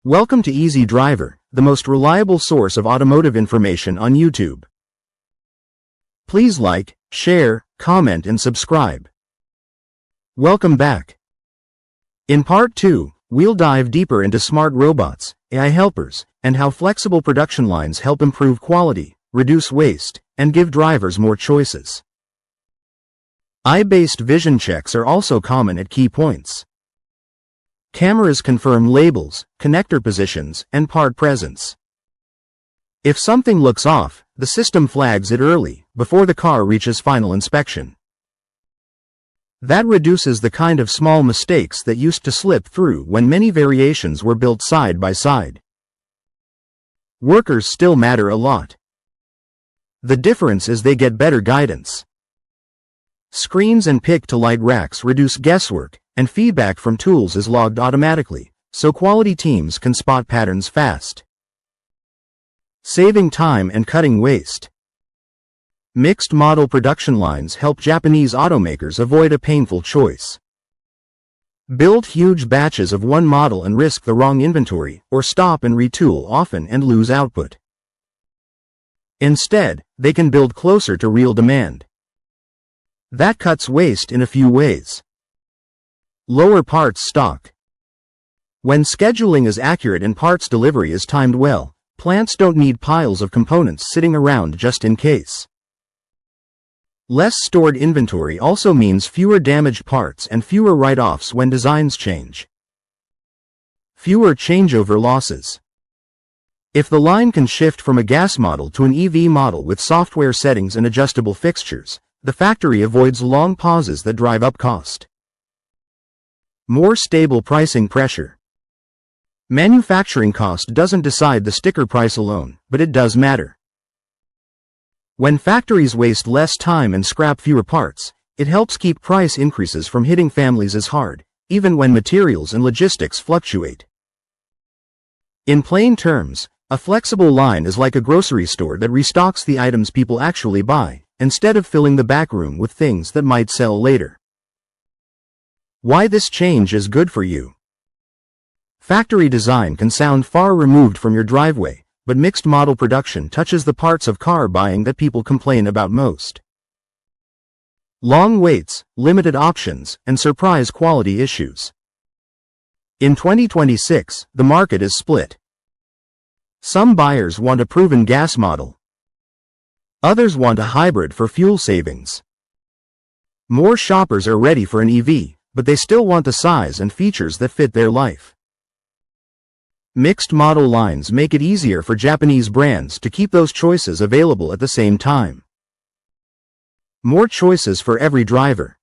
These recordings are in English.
Welcome to Easy Driver, the most reliable source of automotive information on YouTube. Please like, share, comment and subscribe. Welcome back. In Part 2, we'll dive deeper into smart robots, AI helpers, and how flexible production lines help improve quality, reduce waste, and give drivers more choices. Eye-based vision checks are also common at key points. Cameras confirm labels, connector positions, and part presence. If something looks off, the system flags it early, before the car reaches final inspection. That reduces the kind of small mistakes that used to slip through when many variations were built side by side. Workers still matter a lot. The difference is they get better guidance. Screens and pick-to-light racks reduce guesswork, and feedback from tools is logged automatically, so quality teams can spot patterns fast. Saving time and cutting waste. Mixed model production lines help Japanese automakers avoid a painful choice. Build huge batches of one model and risk the wrong inventory, or stop and retool often and lose output. Instead, they can build closer to real demand. That cuts waste in a few ways. Lower parts stock. When scheduling is accurate and parts delivery is timed well, plants don't need piles of components sitting around just in case. Less stored inventory also means fewer damaged parts and fewer write-offs when designs change. Fewer changeover losses. If the line can shift from a gas model to an EV model with software settings and adjustable fixtures, the factory avoids long pauses that drive up cost. More stable pricing pressure. Manufacturing cost doesn't decide the sticker price alone, but it does matter. When factories waste less time and scrap fewer parts, it helps keep price increases from hitting families as hard, even when materials and logistics fluctuate. In plain terms, a flexible line is like a grocery store that restocks the items people actually buy, instead of filling the back room with things that might sell later. Why this change is good for you. Factory design can sound far removed from your driveway, but mixed model production touches the parts of car buying that people complain about most. Long waits, limited options, and surprise quality issues. In 2026, the market is split. Some buyers want a proven gas model. Others want a hybrid for fuel savings. More shoppers are ready for an EV, but they still want the size and features that fit their life. Mixed model lines make it easier for Japanese brands to keep those choices available at the same time. More choices for every driver.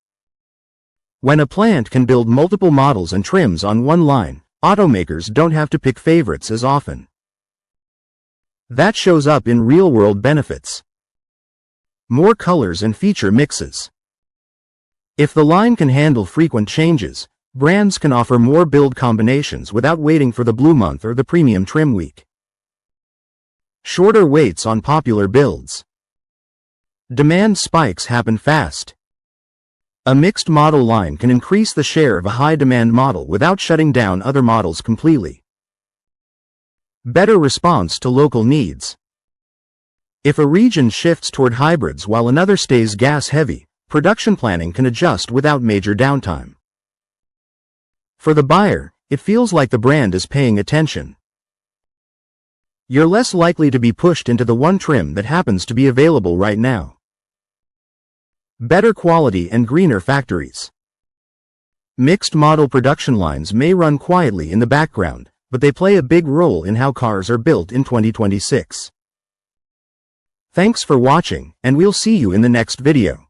When a plant can build multiple models and trims on one line, automakers don't have to pick favorites as often. That shows up in real-world benefits. More colors and feature mixes. If the line can handle frequent changes, brands can offer more build combinations without waiting for the Blue Month or the Premium Trim Week. Shorter waits on popular builds. Demand spikes happen fast. A mixed model line can increase the share of a high-demand model without shutting down other models completely. Better response to local needs. If a region shifts toward hybrids while another stays gas-heavy, production planning can adjust without major downtime. For the buyer, it feels like the brand is paying attention. You're less likely to be pushed into the one trim that happens to be available right now. Better quality and greener factories. Mixed model production lines may run quietly in the background, but they play a big role in how cars are built in 2026. Thanks for watching, and we'll see you in the next video.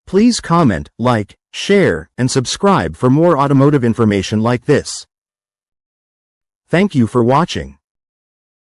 Please comment, like, share, and subscribe for more automotive information like this. Thank you for watching.